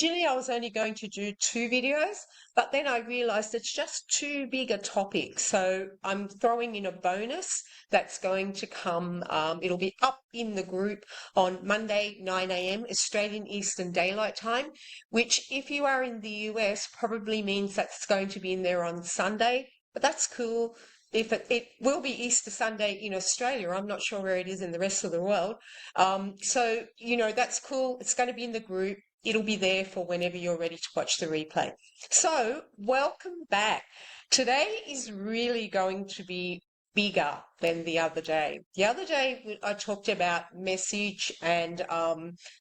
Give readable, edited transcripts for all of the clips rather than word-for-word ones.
Originally, I was only going to do 2 videos, but then I realized it's just too big a topic. So I'm throwing in a bonus that's going to come. It'll be up in the group on Monday, 9 a.m. Australian Eastern Daylight Time, which if you are in the US probably means that's going to be in there on Sunday, but that's cool. If it will be Easter Sunday in Australia, I'm not sure where it is in the rest of the world. So, that's cool. It's going to be in the group. It'll be there for whenever you're ready to watch the replay. So, welcome back. Today is really going to be bigger than the other day. The other day, I talked about message and,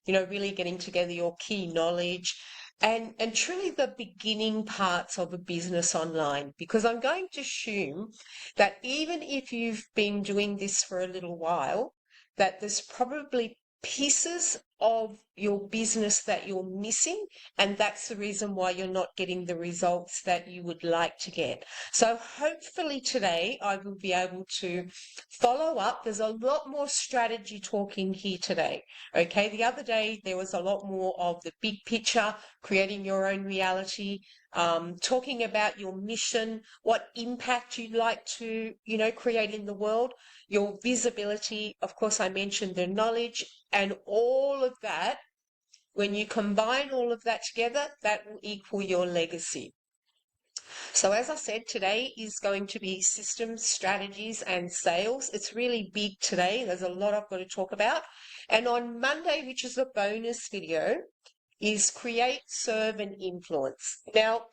really getting together your key knowledge and truly the beginning parts of a business online, because I'm going to assume that even if you've been doing this for a little while, that there's probably pieces of your business that you're missing, and that's the reason why you're not getting the results that you would like to get. So hopefully today I will be able to follow up. There's a lot more strategy talking here today. Okay, the other day there was a lot more of the big picture, creating your own reality, talking about your mission, what impact you'd like to, create in the world, your visibility. Of course, I mentioned the knowledge and all of that. When you combine all of that together, that will equal your legacy. So as I said, today is going to be systems, strategies, and sales. It's really big today. There's a lot I've got to talk about. And on Monday, which is a bonus video, is create, serve, and influence. Now,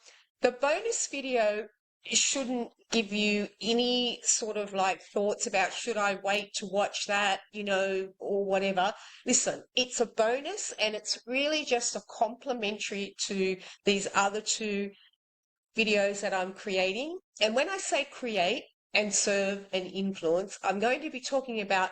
the bonus video shouldn't give you any sort of like thoughts about should I wait to watch that, or whatever. Listen, it's a bonus and it's really just a complementary to these other 2 videos that I'm creating. And when I say create and serve and influence, I'm going to be talking about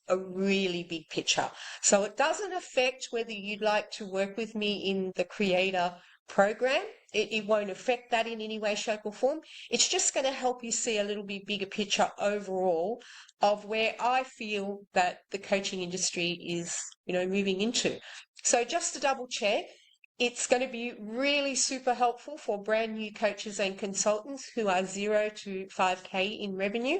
a really big picture. So it doesn't affect whether you'd like to work with me in the creator program. It won't affect that in any way, shape or form. It's just going to help you see a little bit bigger picture overall of where I feel that the coaching industry is, moving into. So just to double check, it's going to be really super helpful for brand new coaches and consultants who are 0 to 5K in revenue,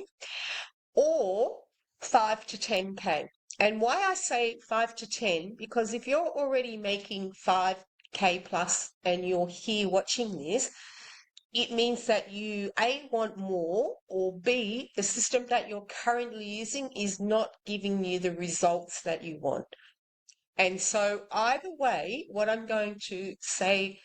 or 5 to 10K. And why I say 5 to 10, because if you're already making 5K plus and you're here watching this, it means that you A, want more, or B, the system that you're currently using is not giving you the results that you want. And so either way, what I'm going to say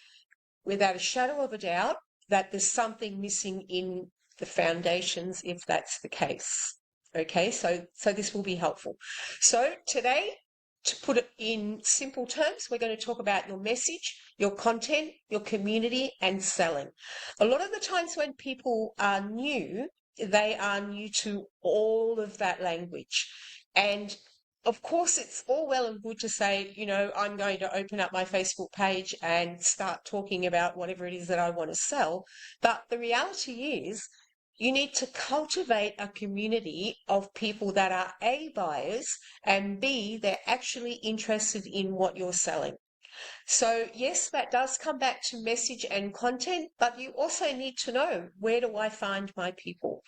without a shadow of a doubt, that there's something missing in the foundations if that's the case. Okay, so this will be helpful. So today, to put it in simple terms, we're going to talk about your message, your content, your community, and selling. A lot of the times when people are new, they are new to all of that language. And of course, it's all well and good to say, I'm going to open up my Facebook page and start talking about whatever it is that I want to sell. But the reality is, you need to cultivate a community of people that are A, buyers, and B, they're actually interested in what you're selling. So yes, that does come back to message and content, but you also need to know, where do I find my people,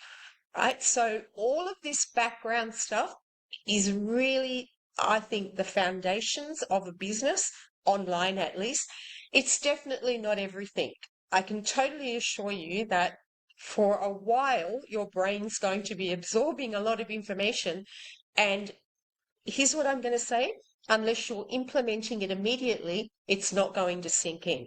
right? So all of this background stuff is really, I think, the foundations of a business, online at least. It's definitely not everything. I can totally assure you that for a while, your brain's going to be absorbing a lot of information. And here's what I'm going to say, unless you're implementing it immediately, it's not going to sink in.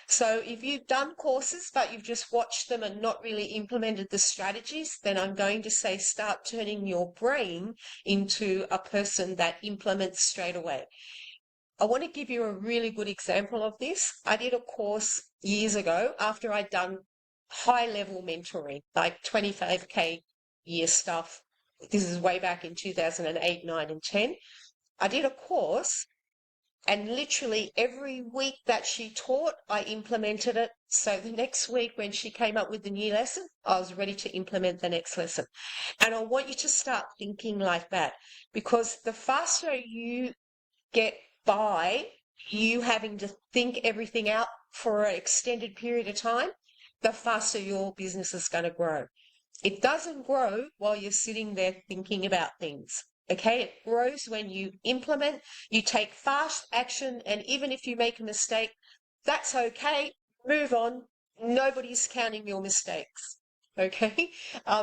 So if you've done courses, but you've just watched them and not really implemented the strategies, then I'm going to say start turning your brain into a person that implements straight away. I want to give you a really good example of this. I did a course years ago after I'd done high-level mentoring, like 25K year stuff. This is way back in 2008, 9, and 10. I did a course, and literally every week that she taught, I implemented it. So the next week when she came up with the new lesson, I was ready to implement the next lesson. And I want you to start thinking like that, because the faster you get by you having to think everything out for an extended period of time, the faster your business is going to grow. It doesn't grow while you're sitting there thinking about things. Okay, it grows when you implement, you take fast action, and even if you make a mistake, that's okay. Move on. Nobody's counting your mistakes. Okay,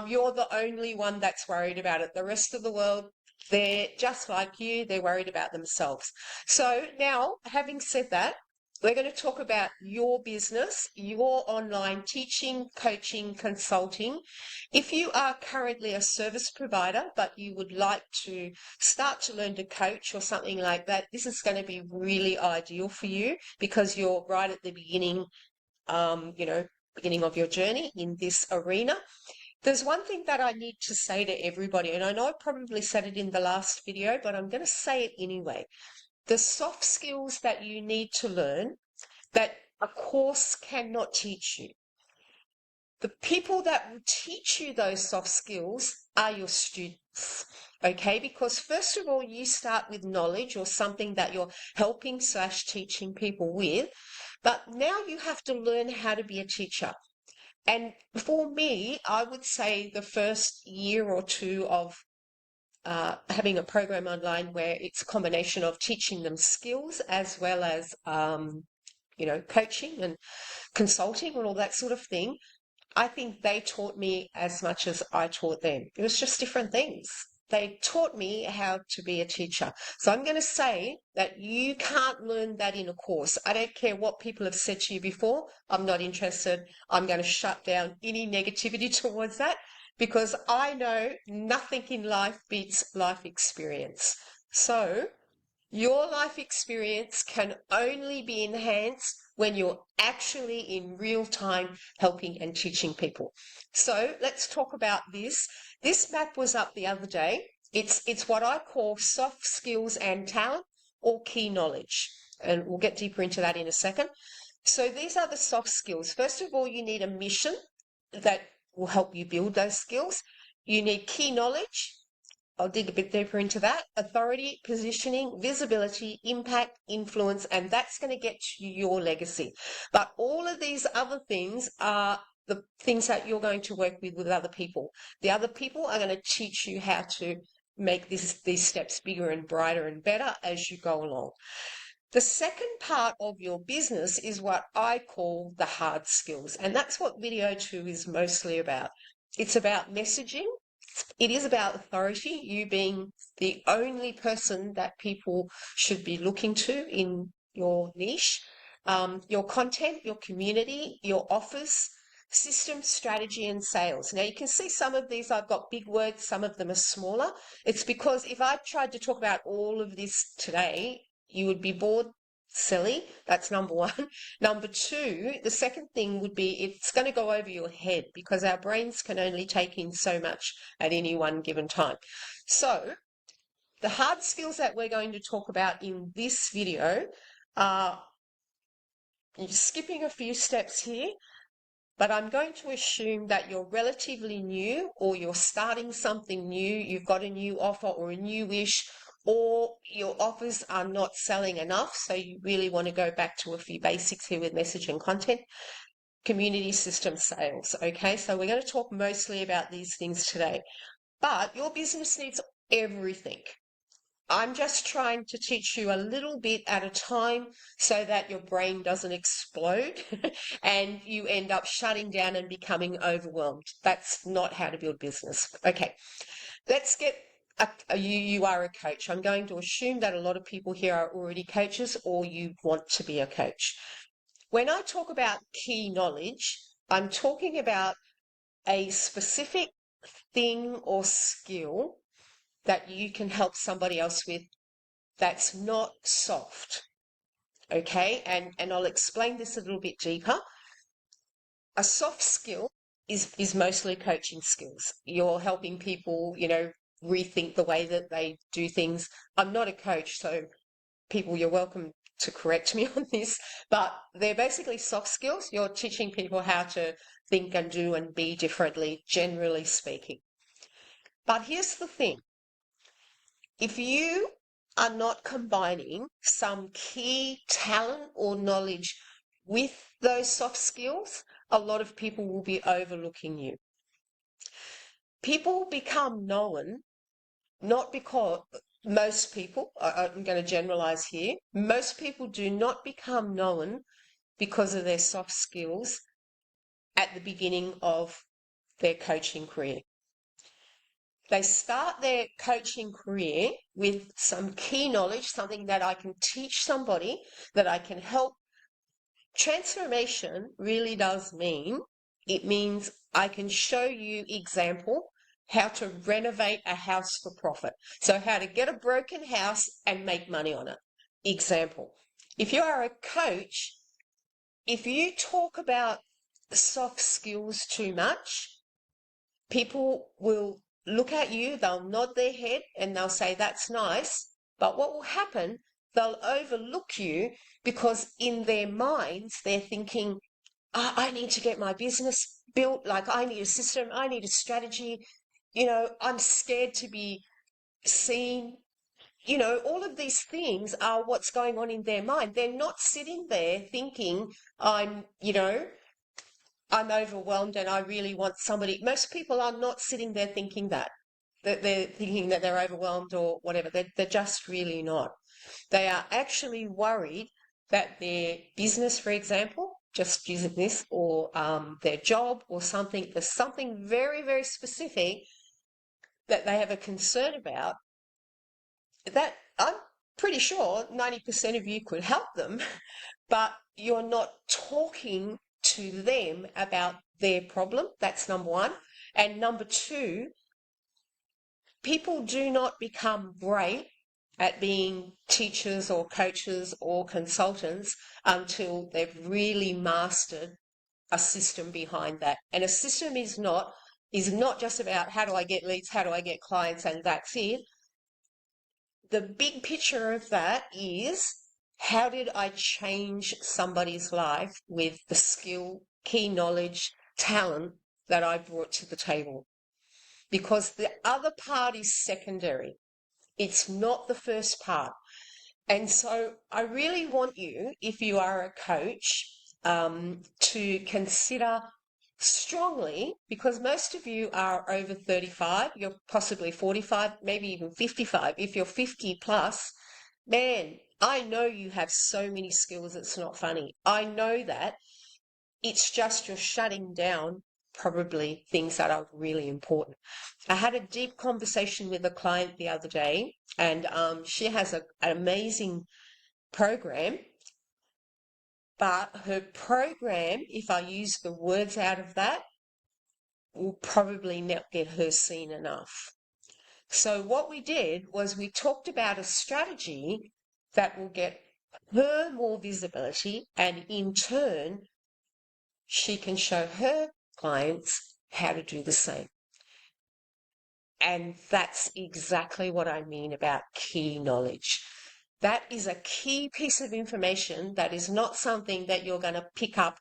you're the only one that's worried about it. The rest of the world, they're just like you, they're worried about themselves. So now, having said that, we're going to talk about your business, your online teaching, coaching, consulting. If you are currently a service provider, but you would like to start to learn to coach or something like that, this is going to be really ideal for you because you're right at the beginning, beginning of your journey in this arena. There's one thing that I need to say to everybody, and I know I probably said it in the last video, but I'm going to say it anyway. The soft skills that you need to learn that a course cannot teach you. The people that will teach you those soft skills are your students. Okay, because first of all, you start with knowledge or something that you're helping / teaching people with, but now you have to learn how to be a teacher. And for me, I would say the first year or two of having a program online where it's a combination of teaching them skills as well as, coaching and consulting and all that sort of thing. I think they taught me as much as I taught them. It was just different things. They taught me how to be a teacher. So I'm going to say that you can't learn that in a course. I don't care what people have said to you before. I'm not interested. I'm going to shut down any negativity towards that because I know nothing in life beats life experience. So your life experience can only be enhanced when you're actually in real time helping and teaching people. So let's talk about this. This map was up the other day. It's what I call soft skills and talent or key knowledge. And we'll get deeper into that in a second. So these are the soft skills. First of all, you need a mission that will help you build those skills. You need key knowledge. I'll dig a bit deeper into that. Authority, positioning, visibility, impact, influence, and that's going to get you your legacy. But all of these other things are the things that you're going to work with other people. The other people are going to teach you how to make these steps bigger and brighter and better as you go along. The second part of your business is what I call the hard skills, and that's what video 2 is mostly about. It's about messaging. It is about authority, you being the only person that people should be looking to in your niche, your content, your community, your offers, system, strategy, and sales. Now, you can see some of these, I've got big words, some of them are smaller. It's because if I tried to talk about all of this today, you would be bored silly. That's number one. Number two, the second thing would be it's going to go over your head because our brains can only take in so much at any one given time. So the hard skills that we're going to talk about in this video are, you're skipping a few steps here, but I'm going to assume that you're relatively new or you're starting something new, you've got a new offer or a new-ish, or your offers are not selling enough, so you really want to go back to a few basics here with message and content, community, system, sales. Okay, so we're going to talk mostly about these things today, but your business needs everything. I'm just trying to teach you a little bit at a time so that your brain doesn't explode and you end up shutting down and becoming overwhelmed. That's not how to build business. Okay, let's get you are a coach. I'm going to assume that a lot of people here are already coaches or you want to be a coach. When I talk about key knowledge, I'm talking about a specific thing or skill that you can help somebody else with that's not soft. Okay, and I'll explain this a little bit deeper. A soft skill is mostly coaching skills. You're helping people, rethink the way that they do things. I'm not a coach, so people, you're welcome to correct me on this, but they're basically soft skills. You're teaching people how to think and do and be differently, generally speaking. But here's the thing. If you are not combining some key talent or knowledge with those soft skills, a lot of people will be overlooking you. People become known not because most people, I'm going to generalize here, most people do not become known because of their soft skills at the beginning of their coaching career. They start their coaching career with some key knowledge, something that I can teach somebody, that I can help. Transformation really does mean, it means I can show you example how to renovate a house for profit. So how to get a broken house and make money on it. Example. If you are a coach, if you talk about soft skills too much, people will look at you, they'll nod their head and they'll say, that's nice. But what will happen, they'll overlook you because in their minds, they're thinking, I need to get my business built. Like I need a system, I need a strategy. I'm scared to be seen. All of these things are what's going on in their mind. They're not sitting there thinking, I'm overwhelmed and I really want somebody. Most people are not sitting there thinking that they're thinking that they're overwhelmed or whatever. They're just really not. They are actually worried that their business, for example, just using this, or their job or something, there's something very, very specific that they have a concern about, that I'm pretty sure 90% of you could help them, but you're not talking to them about their problem. That's number one. And number two, people do not become great at being teachers or coaches or consultants until they've really mastered a system behind that. And a system is not just about how do I get leads, how do I get clients, and that's it. The big picture of that is, how did I change somebody's life with the skill, key knowledge, talent that I brought to the table? Because the other part is secondary. It's not the first part. And so I really want you, if you are a coach, to consider strongly, because most of you are over 35, you're possibly 45, maybe even 55. If you're 50 plus, man, I know you have so many skills, it's not funny. I know that. It's just you're shutting down probably things that are really important. I had a deep conversation with a client the other day, and she has an amazing program. But her program, if I use the words out of that, will probably not get her seen enough. So what we did was we talked about a strategy that will get her more visibility, and in turn, she can show her clients how to do the same. And that's exactly what I mean about key knowledge. That is a key piece of information that is not something that you're going to pick up,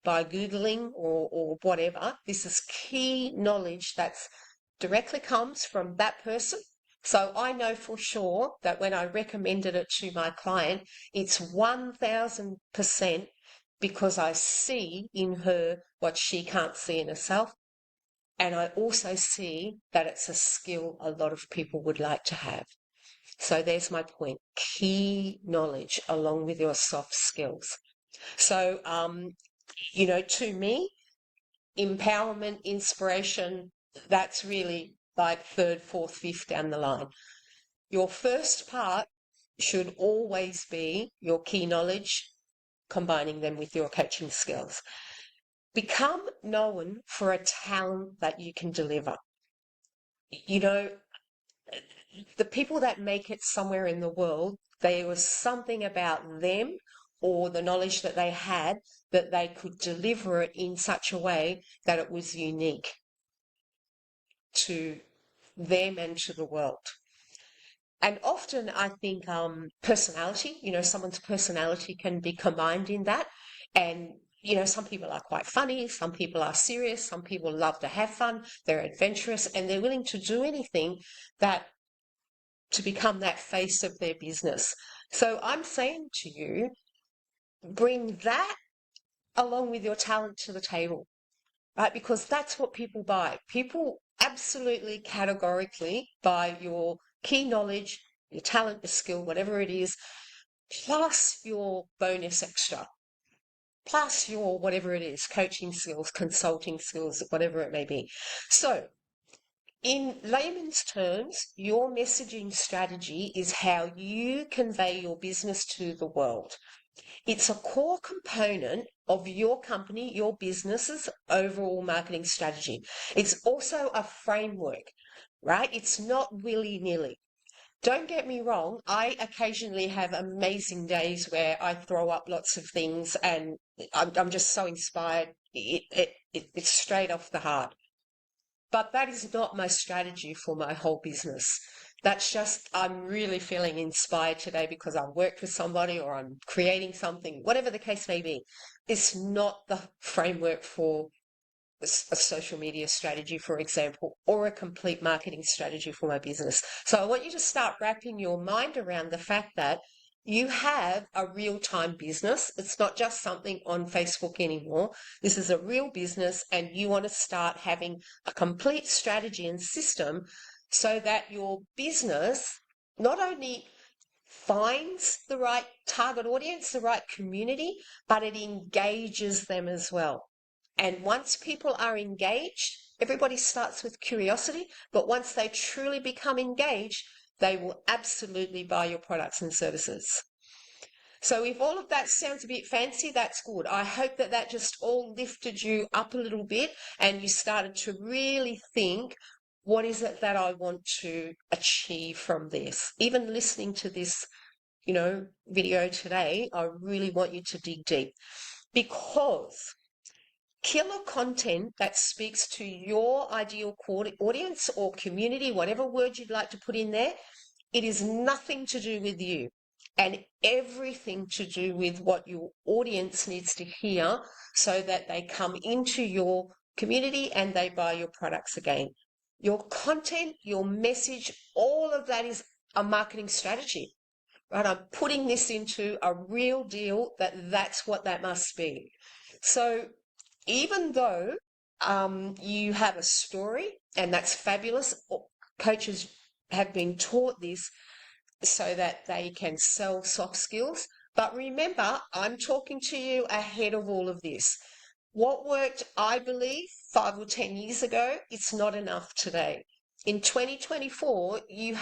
by Googling or whatever. This is key knowledge that's directly comes from that person. So I know for sure that when I recommended it to my client, it's 1000% because I see in her what she can't see in herself. And I also see that it's a skill a lot of people would like to have. So there's my point, key knowledge along with your soft skills. So, to me, empowerment, inspiration, that's really like third, fourth, fifth down the line. Your first part should always be your key knowledge, combining them with your coaching skills. Become known for a talent that you can deliver. The people that make it somewhere in the world, there was something about them or the knowledge that they had that they could deliver it in such a way that it was unique to them and to the world. And often I think personality, someone's personality can be combined in that. And some people are quite funny, some people are serious, some people love to have fun, they're adventurous, and they're willing to do anything that to become that face of their business. So I'm saying to you, bring that along with your talent to the table, right? Because that's what people buy. People absolutely categorically buy your key knowledge, your talent, your skill, whatever it is, plus your bonus extra, plus your whatever it is, coaching skills, consulting skills, whatever it may be. So in layman's terms, your messaging strategy is how you convey your business to the world. It's a core component of your company, your business's overall marketing strategy. It's also a framework, right? It's not willy-nilly. Don't get me wrong, I occasionally have amazing days where I throw up lots of things and I'm just so inspired. It's straight off the heart. But that is not my strategy for my whole business. That's just, I'm really feeling inspired today because I've worked with somebody or I'm creating something, whatever the case may be. It's not the framework for a social media strategy, for example, or a complete marketing strategy for my business. So I want you to start wrapping your mind around the fact that you have a real-time business. It's not just something on Facebook anymore. This is a real business, and you want to start having a complete strategy and system so that your business not only finds the right target audience, the right community, but it engages them as well. And once people are engaged, everybody starts with curiosity, but once they truly become engaged, they will absolutely buy your products and services. So if all of that sounds a bit fancy, that's good. I hope that that just all lifted you up a little bit and you started to really think, what is it that I want to achieve from this? Even listening to this, video today, I really want you to dig deep, because killer content that speaks to your ideal audience or community, whatever word you'd like to put in there, it is nothing to do with you and everything to do with what your audience needs to hear so that they come into your community and they buy your products again. Your content, your message, all of that is a marketing strategy, right? I'm putting this into a real deal that's what that must be. So even though you have a story, and that's fabulous, coaches have been taught this so that they can sell soft skills. But remember, I'm talking to you ahead of all of this. What worked, I believe, 5 or 10 years ago, it's not enough today. In 2024, you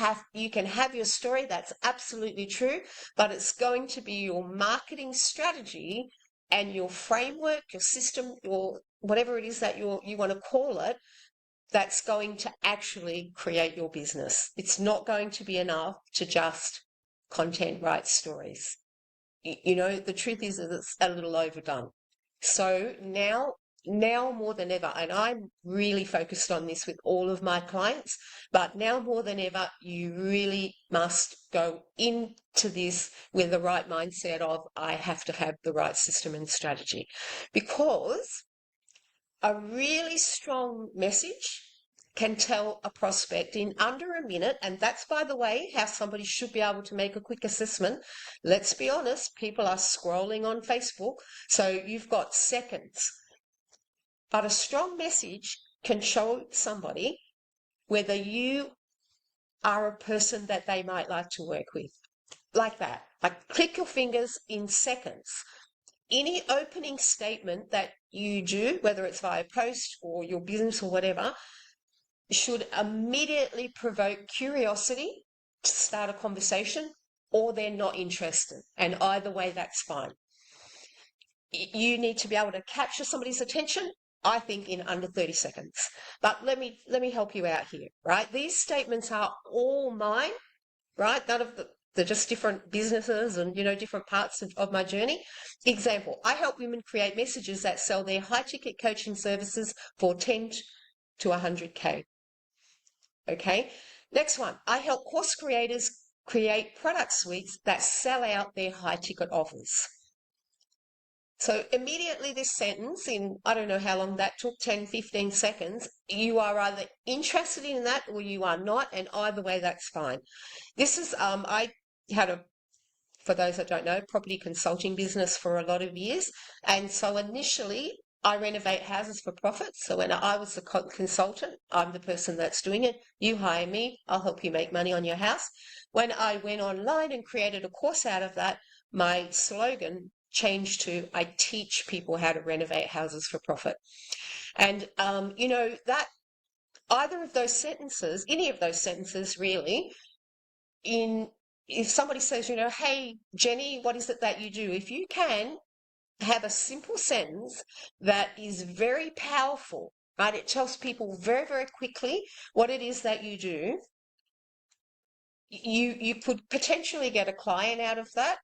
can have your story, that's absolutely true, but it's going to be your marketing strategy and your framework, your system, your whatever it is that you want to call it, that's going to actually create your business. It's not going to be enough to just content write stories. The truth is that it's a little overdone. So now more than ever, and I'm really focused on this with all of my clients, but now more than ever, you really must go into this with the right mindset of, I have to have the right system and strategy, because a really strong message can tell a prospect in under a minute, and that's, by the way, how somebody should be able to make a quick assessment. Let's be honest, people are scrolling on Facebook, so you've got seconds. But a strong message can show somebody whether you are a person that they might like to work with. Like that. Like, click your fingers in seconds. Any opening statement that you do, whether it's via post or your business or whatever, should immediately provoke curiosity to start a conversation, or they're not interested. And either way, that's fine. You need to be able to capture somebody's attention, I think, in under 30 seconds. But let me help you out here, right? These statements are all mine, right? None of they're just different businesses and, different parts of my journey. Example, I help women create messages that sell their high-ticket coaching services for 10 to 100K. Okay, next one. I help course creators create product suites that sell out their high-ticket offers. So immediately this sentence in, I don't know how long that took, 10, 15 seconds, you are either interested in that or you are not. And either way, that's fine. This is, I had a, for those that don't know, property consulting business for a lot of years. And so initially I renovate houses for profit. So when I was the consultant, I'm the person that's doing it. You hire me, I'll help you make money on your house. When I went online and created a course out of that, my slogan changed to I teach people how to renovate houses for profit. And, that either of those sentences, any of those sentences really, in if somebody says, hey, Jenny, what is it that you do? If you can have a simple sentence that is very powerful, right? It tells people very, very quickly what it is that you do. You could potentially get a client out of that.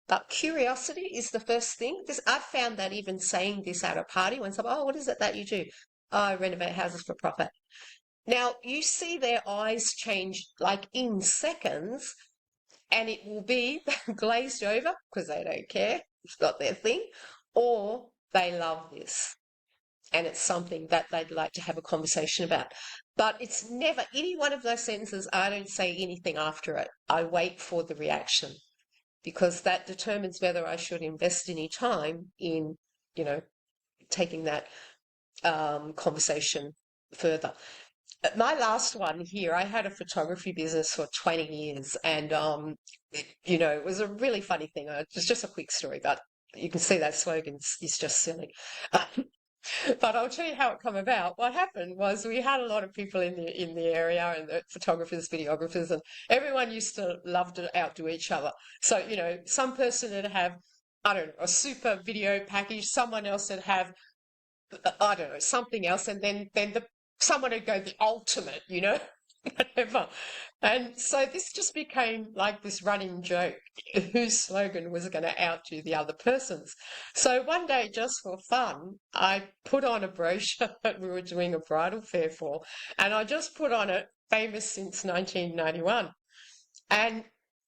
But curiosity is the first thing. Because I've found that even saying this at a party when someone, oh, what is it that you do? Oh, I renovate houses for profit. Now you see their eyes change like in seconds, and it will be glazed over because they don't care. It's not their thing, or they love this and it's something that they'd like to have a conversation about. But it's never any one of those sentences. I don't say anything after it. I wait for the reaction because that determines whether I should invest any time in, taking that conversation further. My last one here, I had a photography business for 20 years and, it was a really funny thing. It's just a quick story, but you can see that slogan is just silly. But I'll tell you how it come about. What happened was we had a lot of people in the area and the photographers, videographers, and everyone used to love to outdo each other. So, some person would have, I don't know, a super video package, someone else would have I don't know, something else, and then someone would go the ultimate, whatever. And so this just became like this running joke, whose slogan was going to outdo the other person's. So one day, just for fun, I put on a brochure that we were doing a bridal fair for, and I just put on it, famous since 1991. And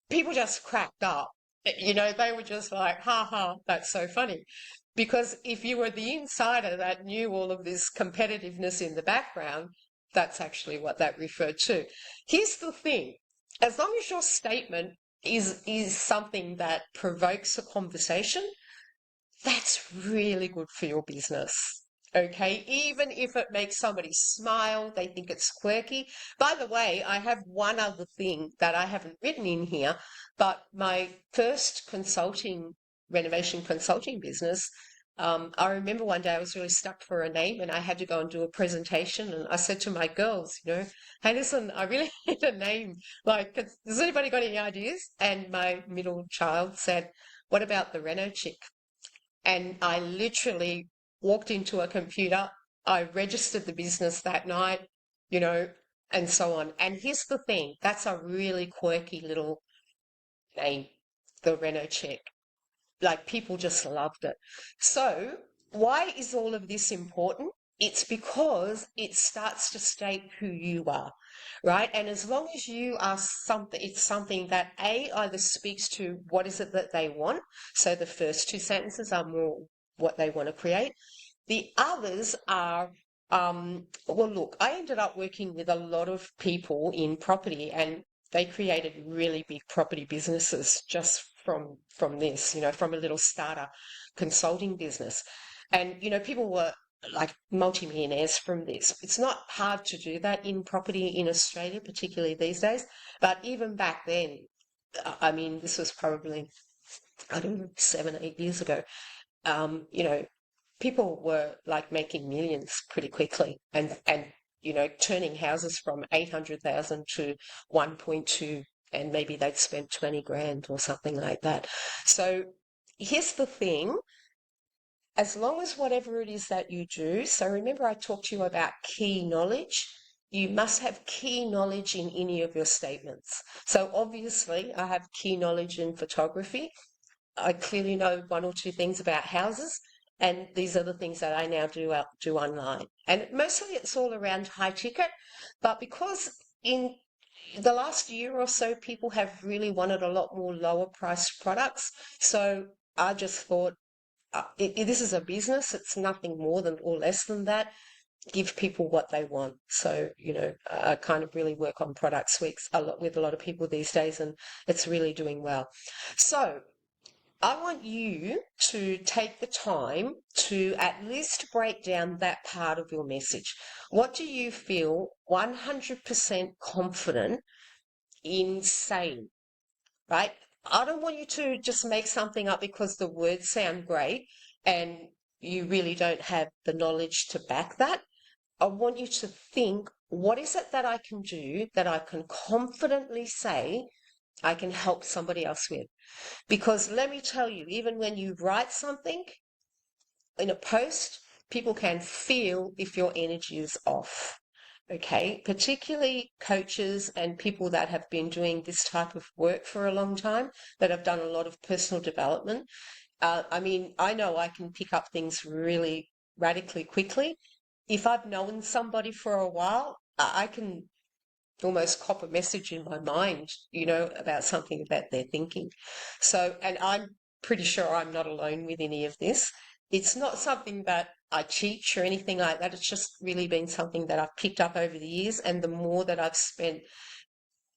people just cracked up. They were just like, ha ha, that's so funny. Because if you were the insider that knew all of this competitiveness in the background, that's actually what that referred to. Here's the thing. As long as your statement is something that provokes a conversation, that's really good for your business. Okay, even if it makes somebody smile, they think it's quirky. By the way, I have one other thing that I haven't written in here, but my first renovation consulting business, I remember one day I was really stuck for a name and I had to go and do a presentation. And I said to my girls, hey, listen, I really need a name. Like, has anybody got any ideas? And my middle child said, what about the Reno Chick? And I literally walked into a computer. I registered the business that night, and so on. And here's the thing, that's a really quirky little name, the Reno Check. Like people just loved it. So why is all of this important? It's because it starts to state who you are, right? And as long as you are something, it's something that either speaks to what is it that they want. So the first two sentences are more what they want to create. The others are, well, look, I ended up working with a lot of people in property and they created really big property businesses just from this, from a little starter consulting business. And, people were like multimillionaires from this. It's not hard to do that in property in Australia, particularly these days. But even back then, I mean, this was probably, I don't know, 7, 8 years ago. People were like making millions pretty quickly and turning houses from 800,000 to 1.2, and maybe they'd spent 20 grand or something like that. So here's the thing. As long as whatever it is that you do, so remember I talked to you about key knowledge. You must have key knowledge in any of your statements. So obviously I have key knowledge in photography. I clearly know one or two things about houses, and these are the things that I now do online. And mostly it's all around high ticket, but because in the last year or so, people have really wanted a lot more lower priced products. So I just thought, this is a business. It's nothing more than or less than that. Give people what they want. So, I kind of really work on product suites a lot with a lot of people these days, and it's really doing well. So I want you to take the time to at least break down that part of your message. What do you feel 100% confident in saying, right? I don't want you to just make something up because the words sound great and you really don't have the knowledge to back that. I want you to think, what is it that I can do that I can confidently say I can help somebody else with? Because let me tell you, even when you write something in a post, people can feel if your energy is off. Okay, particularly coaches and people that have been doing this type of work for a long time, that have done a lot of personal development. I know I can pick up things really radically quickly. If I've known somebody for a while, I can almost cop a message in my mind, about something about their thinking. So, and I'm pretty sure I'm not alone with any of this. It's not something that I teach or anything like that. It's just really been something that I've picked up over the years. And the more that I've spent,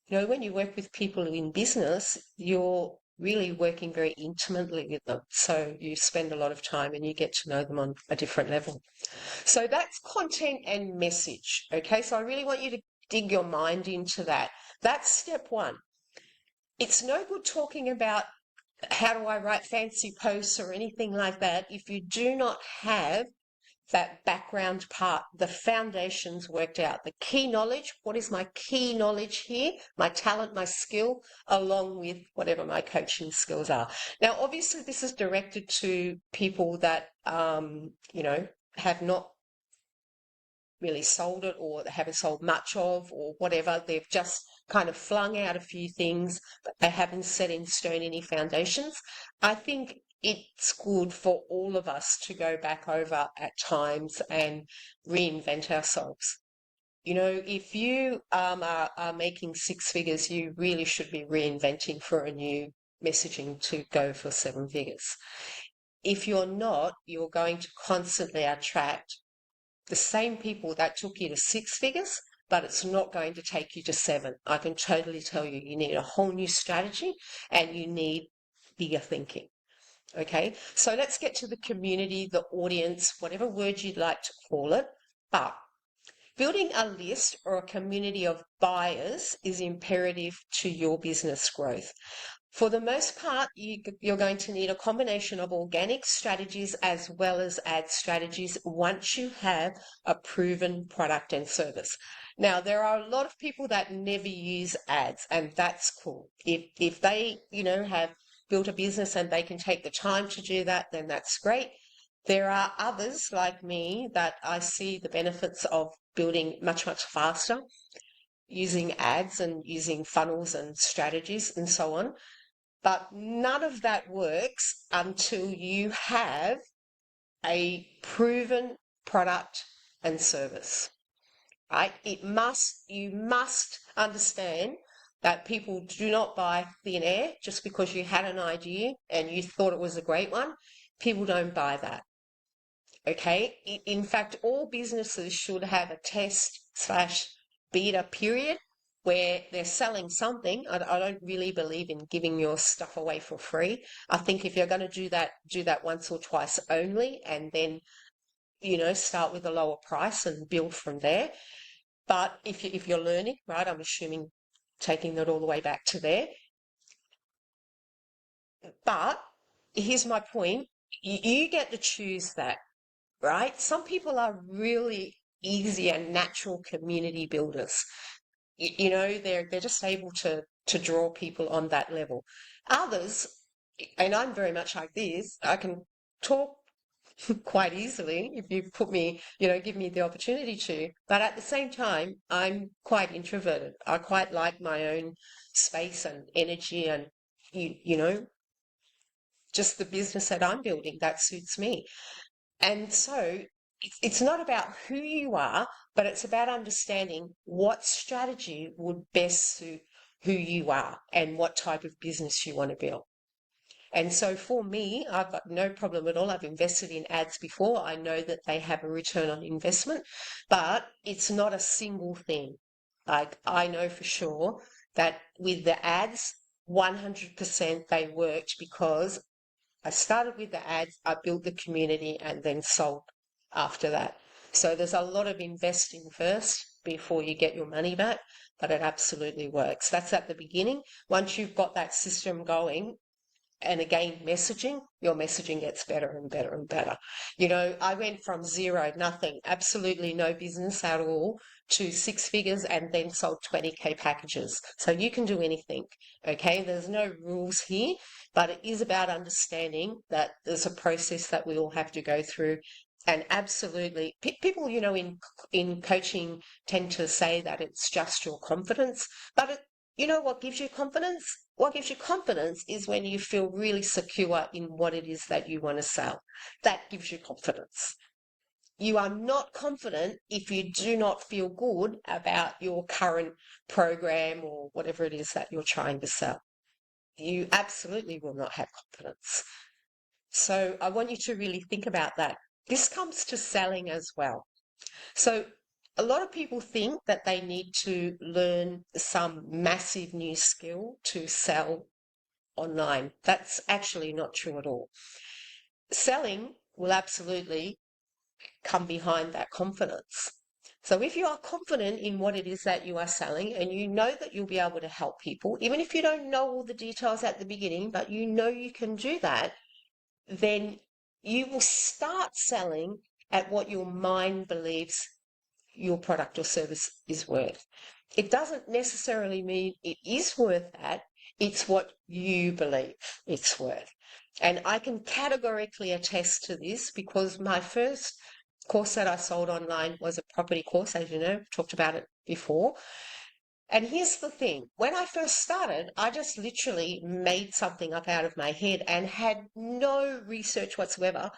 when you work with people in business, you're really working very intimately with them. So you spend a lot of time and you get to know them on a different level. So that's content and message. Okay, so I really want you to dig your mind into that. That's step one. It's no good talking about how do I write fancy posts or anything like that if you do not have that background part, the foundations worked out, the key knowledge. What is my key knowledge here? My talent, my skill, along with whatever my coaching skills are. Now, obviously, this is directed to people that, have not really sold it or haven't sold much of or whatever. They've just kind of flung out a few things, but they haven't set in stone any foundations. I think it's good for all of us to go back over at times and reinvent ourselves. If you are making six figures, you really should be reinventing for a new messaging to go for seven figures. If you're not, you're going to constantly attract the same people that took you to six figures, but it's not going to take you to seven. I can totally tell you, you need a whole new strategy and you need bigger thinking. Okay, so let's get to the community, the audience, whatever word you'd like to call it. But building a list or a community of buyers is imperative to your business growth. For the most part, you're going to need a combination of organic strategies as well as ad strategies once you have a proven product and service. Now, there are a lot of people that never use ads, and that's cool. If they, have built a business and they can take the time to do that, then that's great. There are others like me that I see the benefits of building much, much faster, using ads and using funnels and strategies and so on. But none of that works until you have a proven product and service, right? You must understand that people do not buy thin air just because you had an idea and you thought it was a great one. People don't buy that. Okay. In fact, all businesses should have a test/beta period where they're selling something. I don't really believe in giving your stuff away for free. I think if you're going to do that once or twice only, and then, start with a lower price and build from there. But if you're learning, right, I'm assuming taking that all the way back to there. But here's my point. You get to choose that, right? Some people are really easy and natural community builders. They're just able to draw people on that level. Others, and I'm very much like this, I can talk quite easily if you put me, give me the opportunity to. But at the same time, I'm quite introverted. I quite like my own space and energy and, just the business that I'm building that suits me. And so it's not about who you are, but it's about understanding what strategy would best suit who you are and what type of business you want to build. And so for me, I've got no problem at all. I've invested in ads before. I know that they have a return on investment, but it's not a single thing. Like I know for sure that with the ads, 100% they worked because I started with the ads, I built the community and then sold after that. So there's a lot of investing first before you get your money back, but it absolutely works. That's at the beginning. Once you've got that system going, and again, your messaging gets better and better and better. You know, I went from zero, nothing, absolutely no business at all, to six figures and then sold 20K packages. So you can do anything, okay? There's no rules here, but it is about understanding that there's a process that we all have to go through. And absolutely, people, you know, in coaching tend to say that it's just your confidence, but you know what gives you confidence? What gives you confidence is when you feel really secure in what it is that you want to sell. That gives you confidence. You are not confident if you do not feel good about your current program or whatever it is that you're trying to sell. You absolutely will not have confidence. So I want you to really think about that. This comes to selling as well. So a lot of people think that they need to learn some massive new skill to sell online. That's actually not true at all. Selling will absolutely come behind that confidence. So if you are confident in what it is that you are selling and you know that you'll be able to help people, even if you don't know all the details at the beginning, but you know you can do that, then you will start selling at what your mind believes your product or service is worth. It doesn't necessarily mean it is worth that. It's what you believe it's worth. And I can categorically attest to this because my first course that I sold online was a property course, as you know, talked about it before. And here's the thing, when I first started, I just literally made something up out of my head and had no research whatsoever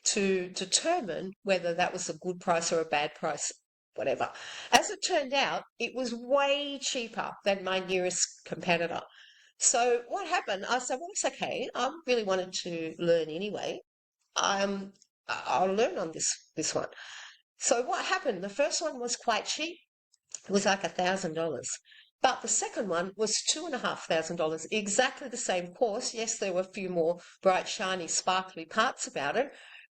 to determine whether that was a good price or a bad price, whatever. As it turned out, it was way cheaper than my nearest competitor. So what happened? I said, well, it's okay. I really wanted to learn anyway. I'll learn on this one. So what happened? The first one was quite cheap. It was like $1,000. But the second one was $2,500, exactly the same course. Yes, there were a few more bright, shiny, sparkly parts about it,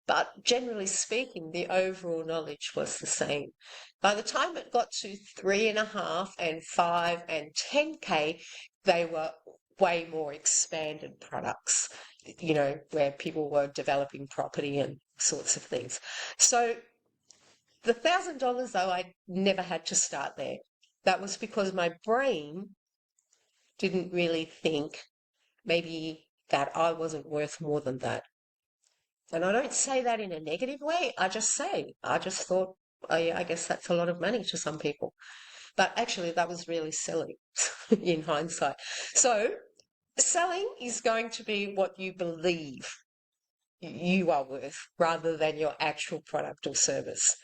but generally speaking, the overall knowledge was the same. By the time it got to 3.5 and 5 and 10K, they were way more expanded products, you know, where people were developing property and sorts of things. So the $1,000 though, I never had to start there. That was because my brain didn't really think maybe that I wasn't worth more than that. And I don't say that in a negative way. I just thought, oh yeah, I guess that's a lot of money to some people. But actually, that was really silly in hindsight. So selling is going to be what you believe you are worth rather than your actual product or service.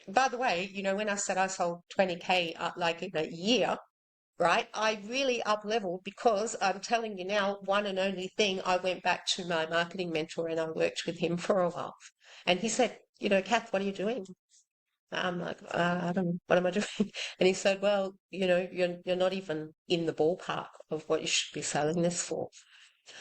By the way, you know, when I said I sold 20K like in a year, right? I really up leveled because I'm telling you now, one and only thing, I went back to my marketing mentor and I worked with him for a while. And he said, you know, Kath, what are you doing? I'm like, I don't know, what am I doing? And he said, well, you know, you're not even in the ballpark of what you should be selling this for.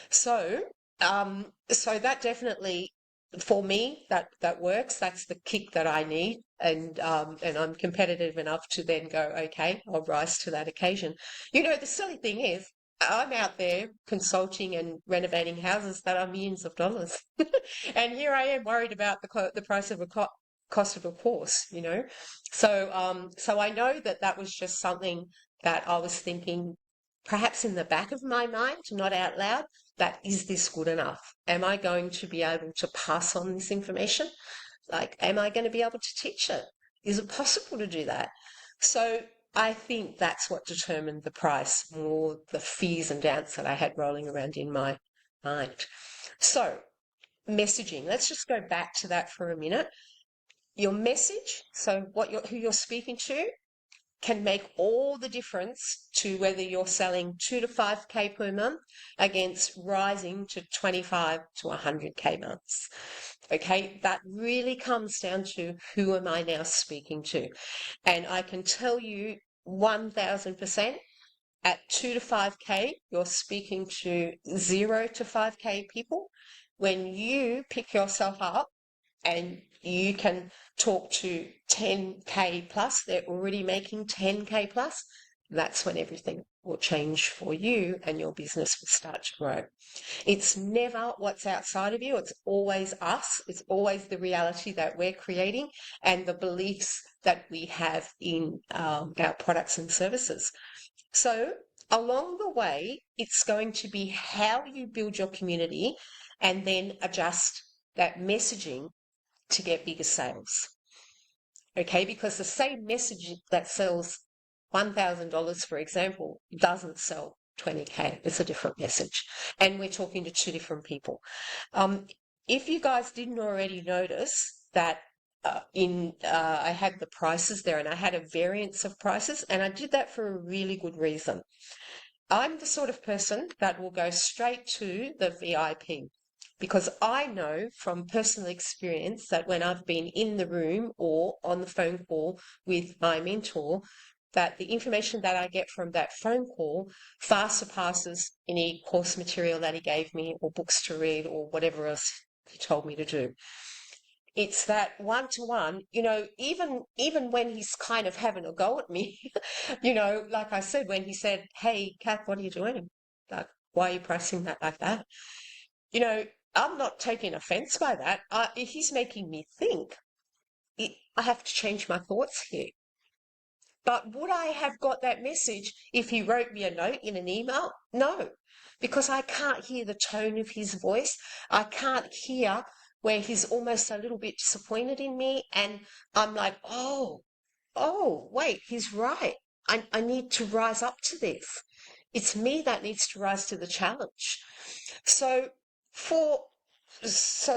So, so that definitely, for me, that works. That's the kick that I need, and I'm competitive enough to then go, okay, I'll rise to that occasion. You know, the silly thing is, I'm out there consulting and renovating houses that are millions of dollars, and here I am worried about the price of a cost of a course. You know, so I know that that was just something that I was thinking perhaps in the back of my mind, not out loud, that is this good enough? Am I going to be able to pass on this information? Like, am I going to be able to teach it? Is it possible to do that? So I think that's what determined the price, more the fears and doubts that I had rolling around in my mind. So messaging, let's just go back to that for a minute. Your message, so who you're speaking to, can make all the difference to whether you're selling 2 to 5K per month against rising to 25 to 100K months. Okay, that really comes down to who am I now speaking to? And I can tell you 1000% at 2 to 5K, you're speaking to 0 to 5K people. When you pick yourself up and you can talk to 10K plus, they're already making 10K plus, that's when everything will change for you and your business will start to grow. It's never what's outside of you. It's always us. It's always the reality that we're creating and the beliefs that we have in our products and services. So along the way, it's going to be how you build your community and then adjust that messaging to get bigger sales. Okay, because the same message that sells $1,000, for example, doesn't sell 20K. It's a different message. And we're talking to two different people. If you guys didn't already notice that I had the prices there and I had a variance of prices, and I did that for a really good reason. I'm the sort of person that will go straight to the VIP because I know from personal experience that when I've been in the room or on the phone call with my mentor, that the information that I get from that phone call far surpasses any course material that he gave me or books to read or whatever else he told me to do. It's that one-to-one, even when he's kind of having a go at me, like I said, when he said, "Hey, Kath, what are you doing? Like, why are you pricing that like that?" I'm not taking offense by that. He's making me think. I have to change my thoughts here. But would I have got that message if he wrote me a note in an email? No, because I can't hear the tone of his voice. I can't hear where he's almost a little bit disappointed in me. And I'm like, oh, wait, he's right. I need to rise up to this. It's me that needs to rise to the challenge. So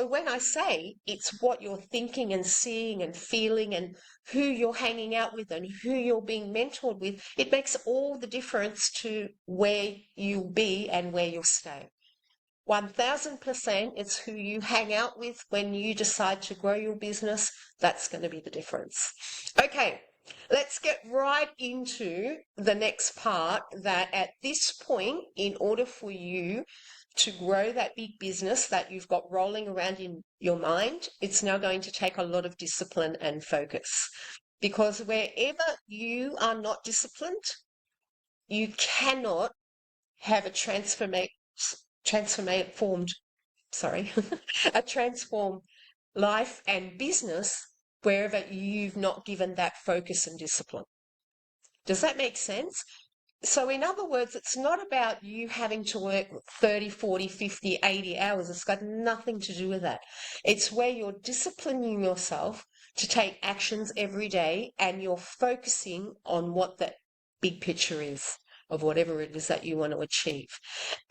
when I say it's what you're thinking and seeing and feeling and who you're hanging out with and who you're being mentored with, it makes all the difference to where you'll be and where you'll stay. 1000%, it's who you hang out with when you decide to grow your business. That's going to be the difference. Okay, let's get right into the next part, that at this point, in order for you to grow that big business that you've got rolling around in your mind, it's now going to take a lot of discipline and focus. Because wherever you are not disciplined, you cannot have a transformed life and business wherever you've not given that focus and discipline. Does that make sense? So in other words, it's not about you having to work 30, 40, 50, 80 hours. It's got nothing to do with that. It's where you're disciplining yourself to take actions every day and you're focusing on what that big picture is of whatever it is that you want to achieve.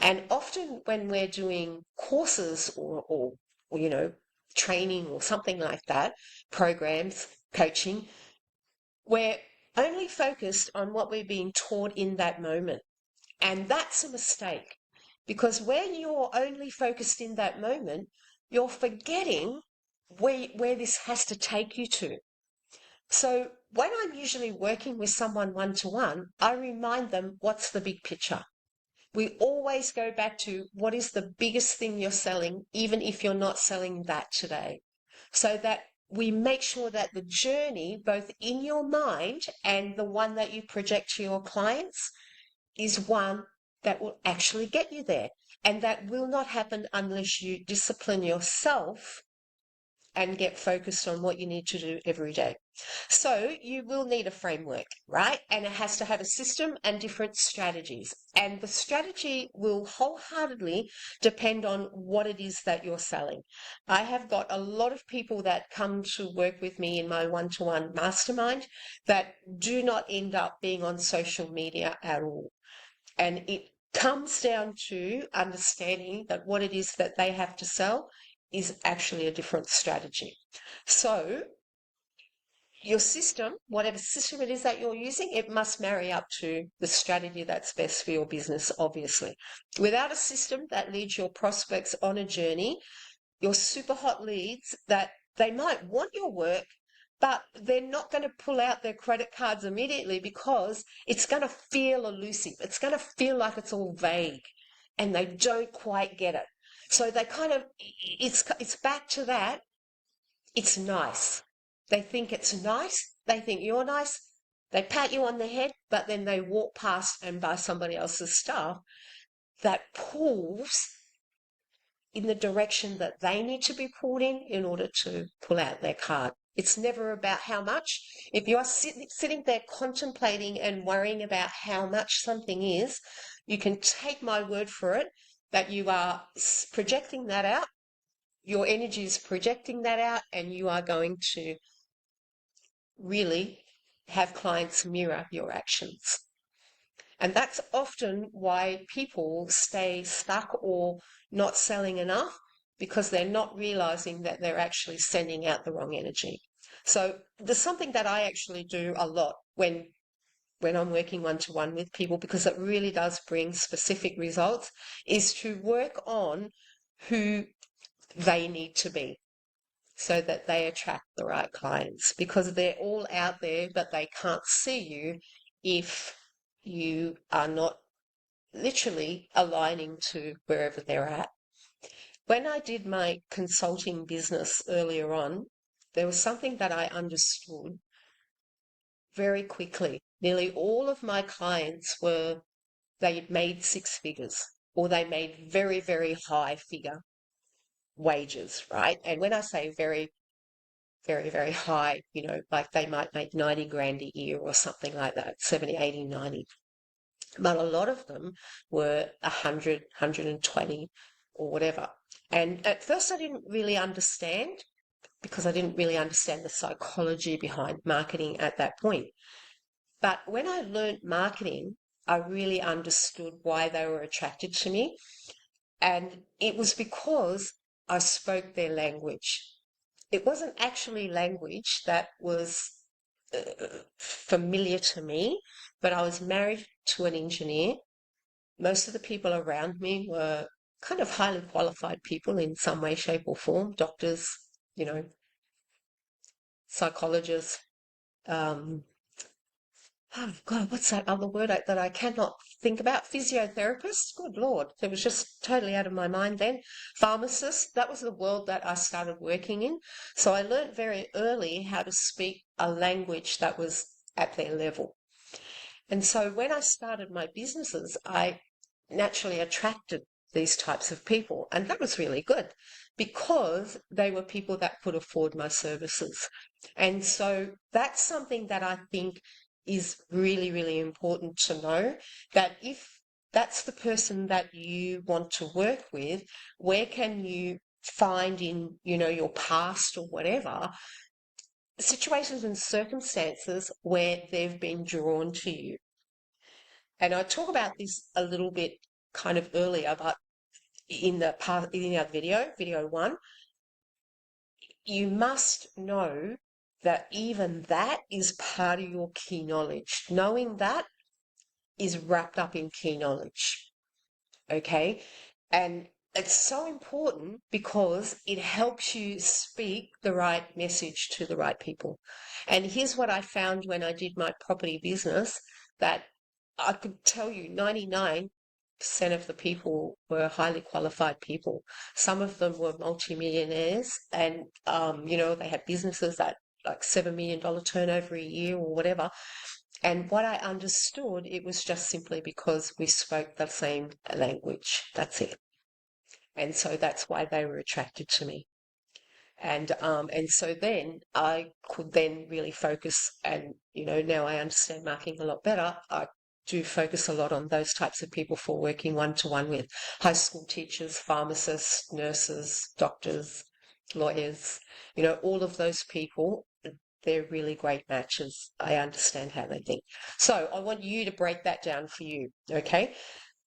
And often when we're doing courses or training or something like that, programs, coaching, we're only focused on what we're being taught in that moment. And that's a mistake, because when you're only focused in that moment, you're forgetting where this has to take you to. So when I'm usually working with someone one-to-one, I remind them, what's the big picture? We always go back to what is the biggest thing you're selling, even if you're not selling that today, so that we make sure that the journey, both in your mind and the one that you project to your clients, is one that will actually get you there. And that will not happen unless you discipline yourself and get focused on what you need to do every day. So you will need a framework, right? And it has to have a system and different strategies. And the strategy will wholeheartedly depend on what it is that you're selling. I have got a lot of people that come to work with me in my one-to-one mastermind that do not end up being on social media at all. And it comes down to understanding that what it is that they have to sell is actually a different strategy. So your system, whatever system it is that you're using, it must marry up to the strategy that's best for your business, obviously. Without a system that leads your prospects on a journey, your super hot leads that they might want your work, but they're not going to pull out their credit cards immediately because it's going to feel elusive. It's going to feel like it's all vague and they don't quite get it. So they kind of, it's back to that. It's nice. They think it's nice. They think you're nice. They pat you on the head, but then they walk past and buy somebody else's stuff that pulls in the direction that they need to be pulled in order to pull out their card. It's never about how much. If you are sitting there contemplating and worrying about how much something is, you can take my word for it that you are projecting that out. Your energy is projecting that out, and you are going to really have clients mirror your actions. And that's often why people stay stuck or not selling enough, because they're not realizing that they're actually sending out the wrong energy. So there's something that I actually do a lot when I'm working one-to-one with people, because it really does bring specific results, is to work on who they need to be so that they attract the right clients, because they're all out there, but they can't see you if you are not literally aligning to wherever they're at. When I did my consulting business earlier on, there was something that I understood very quickly. Nearly all of my clients they made six figures, or they made very, very high figure wages, right? And when I say very, very, very high, like they might make 90 grand a year or something like that, 70, 80, 90. But a lot of them were 100, 120 or whatever. And at first I didn't really understand, because I didn't really understand the psychology behind marketing at that point. But when I learned marketing, I really understood why they were attracted to me. And it was because I spoke their language. It wasn't actually language that was familiar to me, but I was married to an engineer. Most of the people around me were kind of highly qualified people in some way, shape, or form. Doctors, psychologists. Oh God, what's that other word that I cannot think about? Physiotherapist. Good Lord, it was just totally out of my mind then. Pharmacist. That was the world that I started working in. So I learned very early how to speak a language that was at their level. And so when I started my businesses, I naturally attracted these types of people. And that was really good, because they were people that could afford my services. And so that's something that I think is really, really important to know, that if that's the person that you want to work with, where can you find in, your past or whatever, situations and circumstances where they've been drawn to you. And I talk about this a little bit kind of earlier, but in our video 1, you must know that even that is part of your key knowledge. Knowing that is wrapped up in key knowledge. Okay? And it's so important because it helps you speak the right message to the right people. And here's what I found when I did my property business, that I could tell you 99% of the people were highly qualified people. Some of them were multimillionaires, and they had businesses that like $7 million turnover a year or whatever. And what I understood, it was just simply because we spoke the same language. That's it. And so that's why they were attracted to me. And so then I could then really focus, and now I understand marketing a lot better. I do focus a lot on those types of people for working one-to-one with high school teachers, pharmacists, nurses, doctors, lawyers, all of those people. They're really great matches. I understand how they think. So I want you to break that down for you, okay?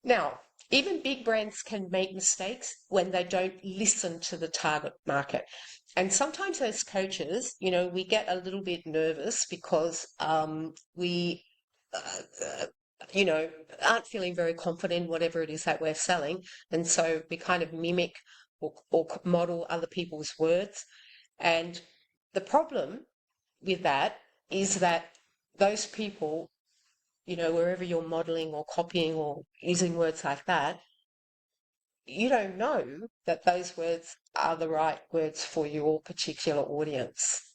Now, Even big brands can make mistakes when they don't listen to the target market. And sometimes as coaches, we get a little bit nervous because we, uh, uh, you know, aren't feeling very confident in whatever it is that we're selling. And so we kind of mimic or model other people's words. And the problem with that is that those people, wherever you're modeling or copying or using words like that, you don't know that those words are the right words for your particular audience.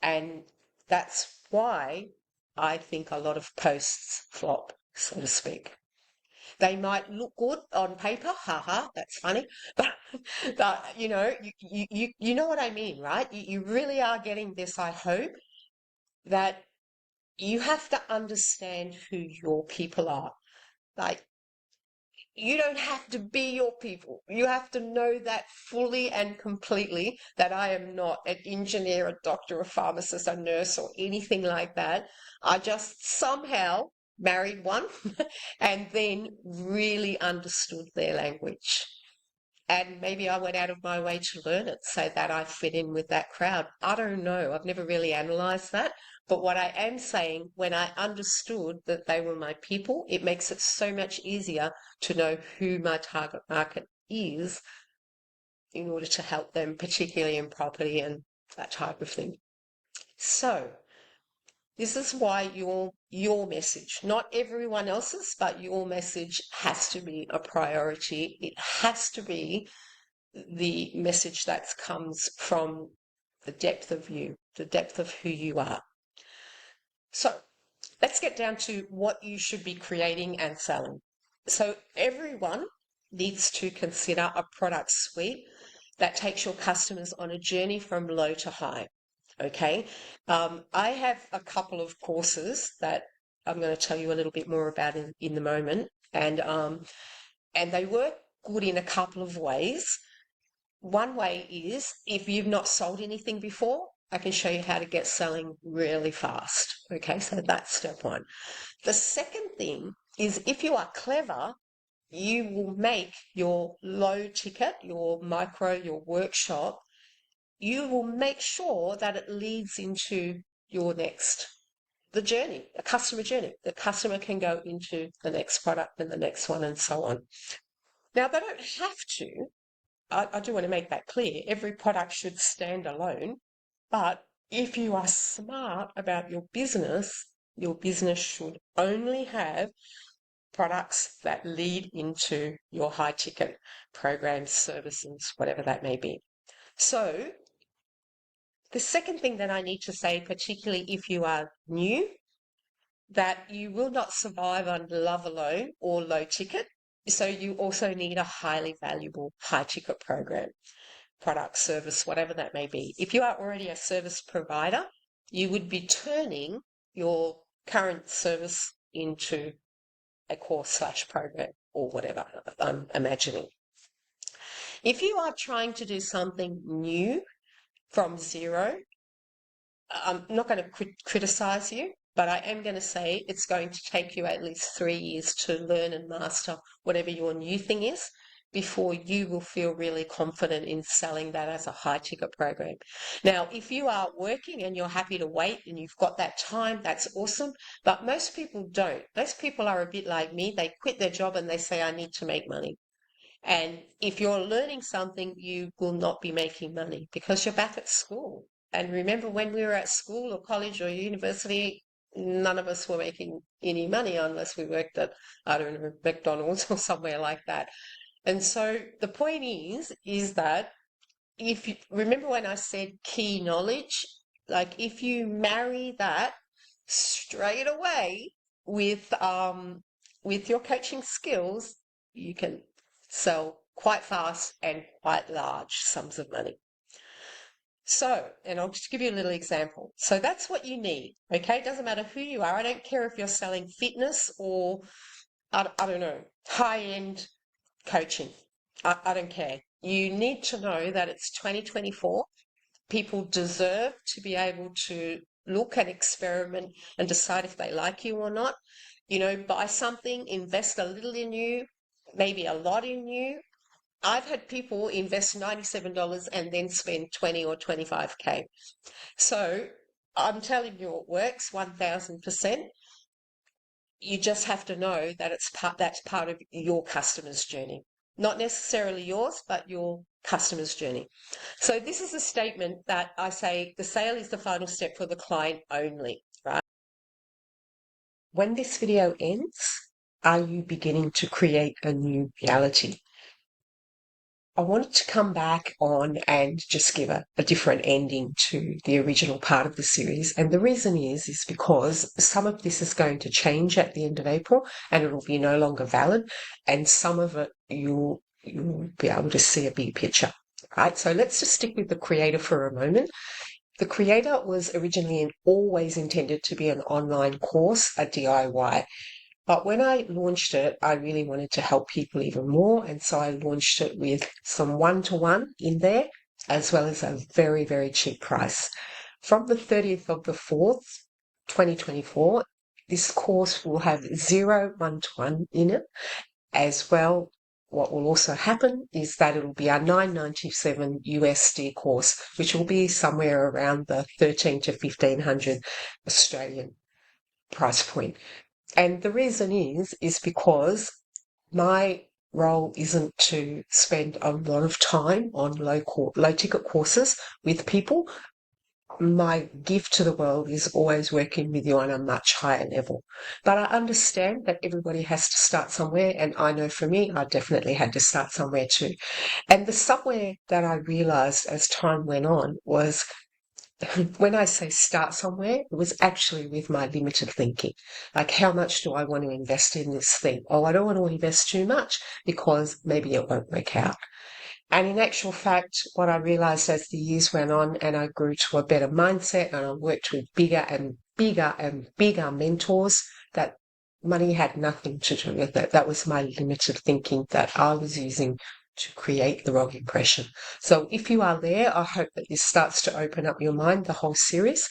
And that's why I think a lot of posts flop, so to speak. They might look good on paper, haha, that's funny, but you know what I mean, right? You really are getting this, I hope, that you have to understand who your people are. Like, you don't have to be your people. You have to know that fully and completely, that I am not an engineer, a doctor, a pharmacist, a nurse, or anything like that. I just somehow married one and then really understood their language. And maybe I went out of my way to learn it so that I fit in with that crowd. I don't know. I've never really analyzed that. But what I am saying, when I understood that they were my people, it makes it so much easier to know who my target market is in order to help them, particularly in property and that type of thing. So this is why your message, not everyone else's, but your message has to be a priority. It has to be the message that comes from the depth of you, the depth of who you are. So let's get down to what you should be creating and selling. So everyone needs to consider a product suite that takes your customers on a journey from low to high. Okay. I have a couple of courses that I'm going to tell you a little bit more about in the moment. And they work good in a couple of ways. One way is, if you've not sold anything before, I can show you how to get selling really fast. Okay, so that's step one. The second thing is, if you are clever, you will make your low ticket, your micro, your workshop, you will make sure that it leads into the journey, a customer journey. The customer can go into the next product and the next one and so on. Now, they don't have to. I do want to make that clear. Every product should stand alone. But if you are smart about your business should only have products that lead into your high ticket programs, services, whatever that may be. So the second thing that I need to say, particularly if you are new, that you will not survive on love alone or low ticket. So you also need a highly valuable high ticket program, product, service, whatever that may be. If you are already a service provider, you would be turning your current service into a course/program or whatever I'm imagining. If you are trying to do something new from zero, I'm not going to criticize you, but I am going to say it's going to take you at least 3 years to learn and master whatever your new thing is before you will feel really confident in selling that as a high ticket program. Now, if you are working and you're happy to wait and you've got that time, that's awesome. But most people don't. Most people are a bit like me. They quit their job and they say, I need to make money. And if you're learning something, you will not be making money because you're back at school. And remember, when we were at school or college or university, none of us were making any money unless we worked at, I don't know, McDonald's or somewhere like that. And so the point is that if you remember when I said key knowledge, like if you marry that straight away with your coaching skills, you can sell quite fast and quite large sums of money. So, and I'll just give you a little example. So that's what you need, okay? It doesn't matter who you are. I don't care if you're selling fitness or, I don't know, high-end coaching. I don't care. You need to know that it's 2024. People deserve to be able to look and experiment and decide if they like you or not. Buy something, invest a little in you, maybe a lot in you. I've had people invest $97 and then spend 20 or 25K. So I'm telling you, it works 1000%. You just have to know that that's part of your customer's journey. Not necessarily yours, but your customer's journey. So this is a statement that I say the sale is the final step for the client only, right? When this video ends, are you beginning to create a new reality? I wanted to come back on and just give a different ending to the original part of the series. And the reason is because some of this is going to change at the end of April and it'll be no longer valid. And some of it you'll be able to see a big picture. Right. So let's just stick with the creator for a moment. The creator was originally always intended to be an online course, a DIY. But when I launched it, I really wanted to help people even more. And so I launched it with some one-to-one in there, as well as a very, very cheap price. From the 30th of the 4th, 2024, this course will have 0 one-to-one in it. As well, what will also happen is that it'll be our $997 USD course, which will be somewhere around the 13 to 1500 Australian price point. And the reason is because my role isn't to spend a lot of time on low ticket courses with people. My gift to the world is always working with you on a much higher level. But I understand that everybody has to start somewhere. And I know for me, I definitely had to start somewhere too. And the somewhere that I realized as time went on was when I say start somewhere, it was actually with my limited thinking. Like, how much do I want to invest in this thing? Oh, I don't want to invest too much because maybe it won't work out. And in actual fact, what I realized as the years went on and I grew to a better mindset and I worked with bigger and bigger and bigger mentors, that money had nothing to do with it. That was my limited thinking that I was using to create the wrong impression. So if you are there, I hope that this starts to open up your mind, the whole series.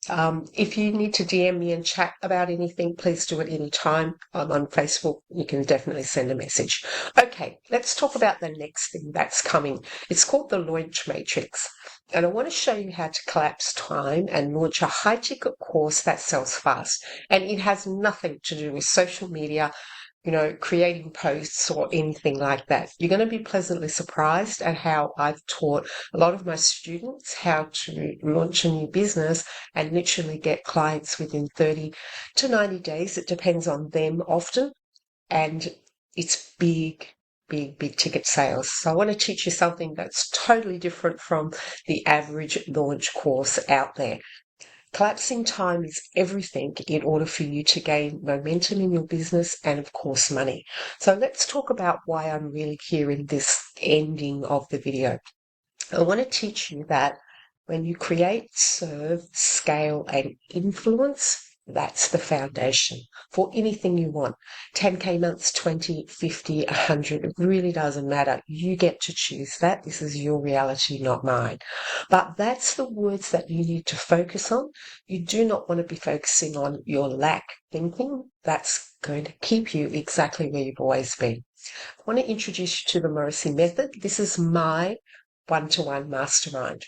If you need to DM me and chat about anything, please do it anytime. I'm on Facebook. You can definitely send a message. Okay, let's talk about the next thing that's coming. It's called the Launch Matrix. And I want to show you how to collapse time and launch a high ticket course that sells fast. And it has nothing to do with social media, creating posts or anything like that. You're going to be pleasantly surprised at how I've taught a lot of my students how to launch a new business and literally get clients within 30 to 90 days. It depends on them often. And it's big ticket sales. So I want to teach you something that's totally different from the average launch course out there. Collapsing time is everything in order for you to gain momentum in your business and, of course, money. So let's talk about why I'm really here in this ending of the video. I want to teach you that when you create, serve, scale, and influence, that's the foundation for anything you want. 10K months, 20, 50, 100, it really doesn't matter. You get to choose that. This is your reality, not mine. But that's the words that you need to focus on. You do not want to be focusing on your lack thinking. That's going to keep you exactly where you've always been. I want to introduce you to the Morrissey method. This is my one-to-one mastermind.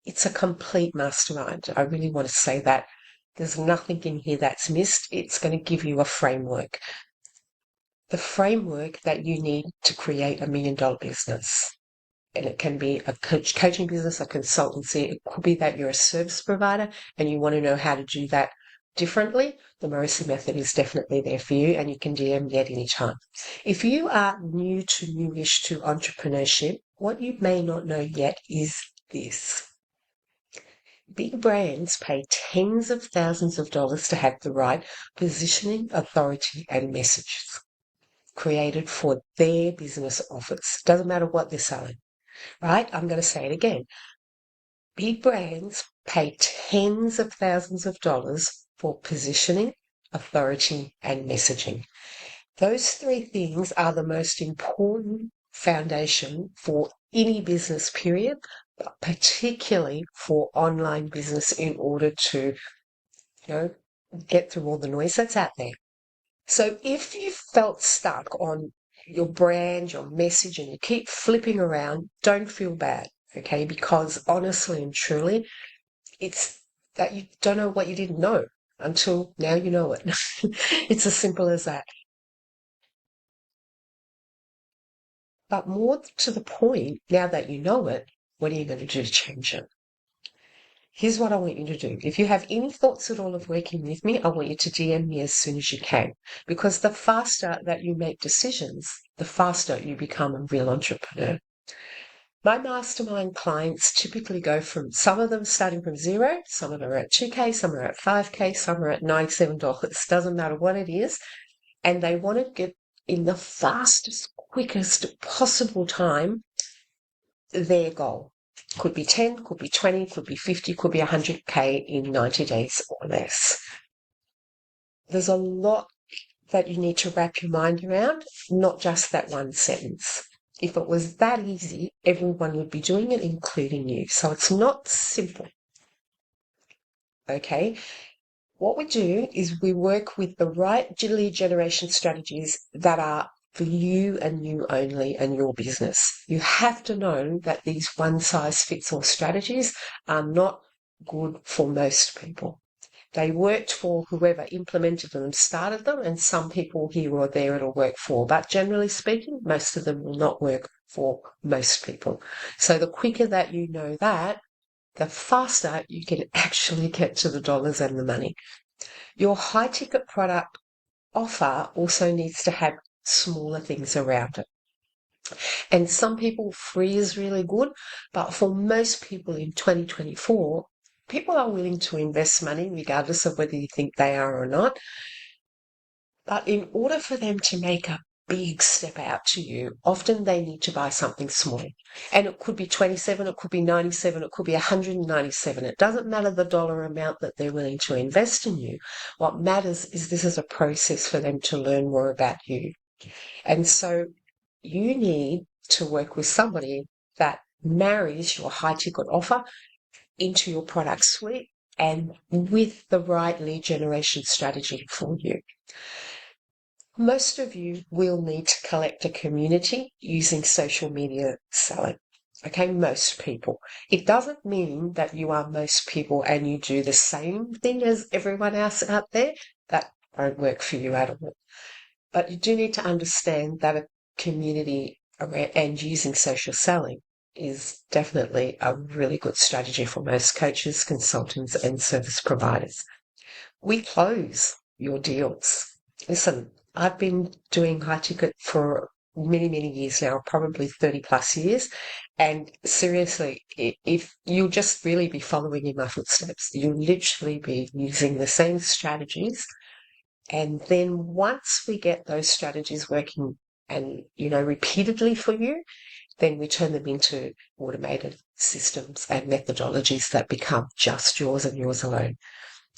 It's a complete mastermind. I really want to say that. There's nothing in here that's missed. It's going to give you a framework. The framework that you need to create $1 million business. And it can be a coaching business, a consultancy. It could be that you're a service provider and you want to know how to do that differently. The Morrissey method is definitely there for you and you can DM me at any time. If you are newish to entrepreneurship, what you may not know yet is this. Big brands pay tens of thousands of dollars to have the right positioning, authority, and messages created for their business offers. Doesn't matter what they're selling, right? I'm going to say it again. Big brands pay tens of thousands of dollars for positioning, authority, and messaging. Those three things are the most important foundation for any business, period, but particularly for online business in order to, get through all the noise that's out there. So if you felt stuck on your brand, your message, and you keep flipping around, don't feel bad, okay? Because honestly and truly, it's that you don't know what you didn't know until now you know it. It's as simple as that. But more to the point, now that you know it, what are you going to do to change it? Here's what I want you to do. If you have any thoughts at all of working with me, I want you to DM me as soon as you can. Because the faster that you make decisions, the faster you become a real entrepreneur. My mastermind clients typically go from, some of them starting from zero, some of them are at 2K, some are at 5K, some are at $97. Doesn't matter what it is. And they want to get in the fastest, quickest possible time their goal. Could be 10, could be 20, could be 50, could be 100K in 90 days or less. There's a lot that you need to wrap your mind around, not just that one sentence. If it was that easy, everyone would be doing it, including you. So it's not simple. Okay? What we do is we work with the right lead generation strategies that are for you and you only and your business. You have to know that these one-size-fits-all strategies are not good for most people. They worked for whoever implemented them and started them, and some people here or there it'll work for. But generally speaking, most of them will not work for most people. So the quicker that you know that, the faster you can actually get to the dollars and the money. Your high ticket product offer also needs to have smaller things around it. And some people, free is really good, but for most people in 2024, people are willing to invest money regardless of whether you think they are or not. But in order for them to make a big step out to you, often they need to buy something small. And it could be 27, it could be 97, it could be 197. It doesn't matter the dollar amount that they're willing to invest in you. What matters is this is a process for them to learn more about you. And so you need to work with somebody that marries your high ticket offer into your product suite and with the right lead generation strategy for you. Most of you will need to collect a community using social media selling. Okay, most people. It doesn't mean that you are most people and you do the same thing as everyone else out there. That won't work for you at all. But you do need to understand that a community and using social selling is definitely a really good strategy for most coaches, consultants, and service providers. We close your deals. Listen, I've been doing high ticket for many, many years now, probably 30 plus years. And seriously, if you'll just really be following in my footsteps, you'll literally be using the same strategies. And then once we get those strategies working and, repeatedly for you, then we turn them into automated systems and methodologies that become just yours and yours alone.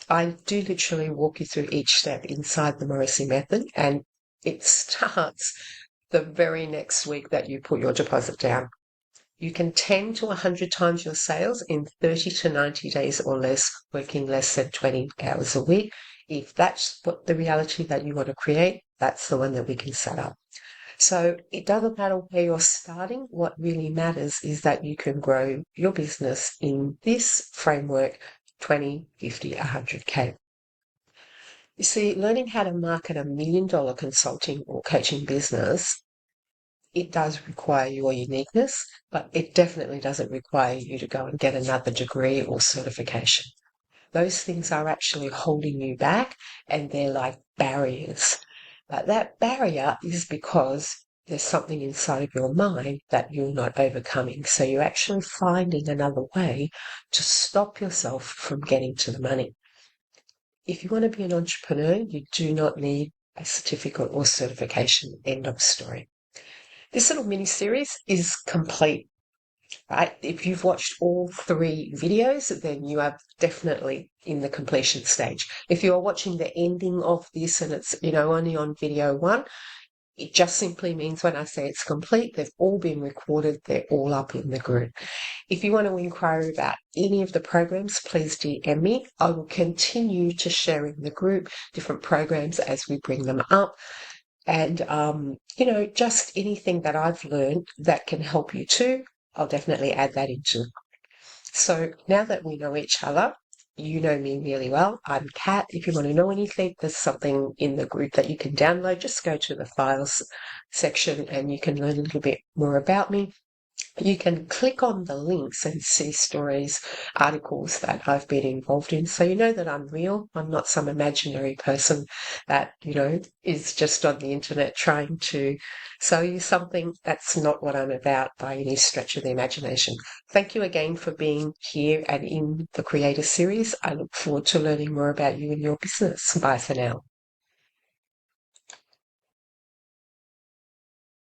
I do literally walk you through each step inside the Morrissey method, and it starts the very next week that you put your deposit down. You can 10 to 100 times your sales in 30 to 90 days or less, working less than 20 hours a week. If that's what the reality that you want to create, that's the one that we can set up. So it doesn't matter where you're starting. What really matters is that you can grow your business in this framework, 20, 50, 100K. You see, learning how to market $1 million consulting or coaching business, it does require your uniqueness, but it definitely doesn't require you to go and get another degree or certification. Those things are actually holding you back, and they're like barriers. But that barrier is because there's something inside of your mind that you're not overcoming. So you're actually finding another way to stop yourself from getting to the money. If you want to be an entrepreneur, you do not need a certificate or certification. End of story. This little mini series is complete, right? If you've watched all 3 videos, then you are definitely in the completion stage. If you are watching the ending of this and it's, only on video 1, it just simply means when I say it's complete, they've all been recorded, they're all up in the group. If you want to inquire about any of the programs, please DM me. I will continue to share in the group different programs as we bring them up. And, just anything that I've learned that can help you too, I'll definitely add that into. So now that we know each other, you know me really well. I'm Kat. If you want to know anything, there's something in the group that you can download. Just go to the files section and you can learn a little bit more about me. You can click on the links and see stories, articles that I've been involved in. So you know that I'm real. I'm not some imaginary person that, is just on the internet trying to sell you something. That's not what I'm about by any stretch of the imagination. Thank you again for being here and in the Creator Series. I look forward to learning more about you and your business. Bye for now.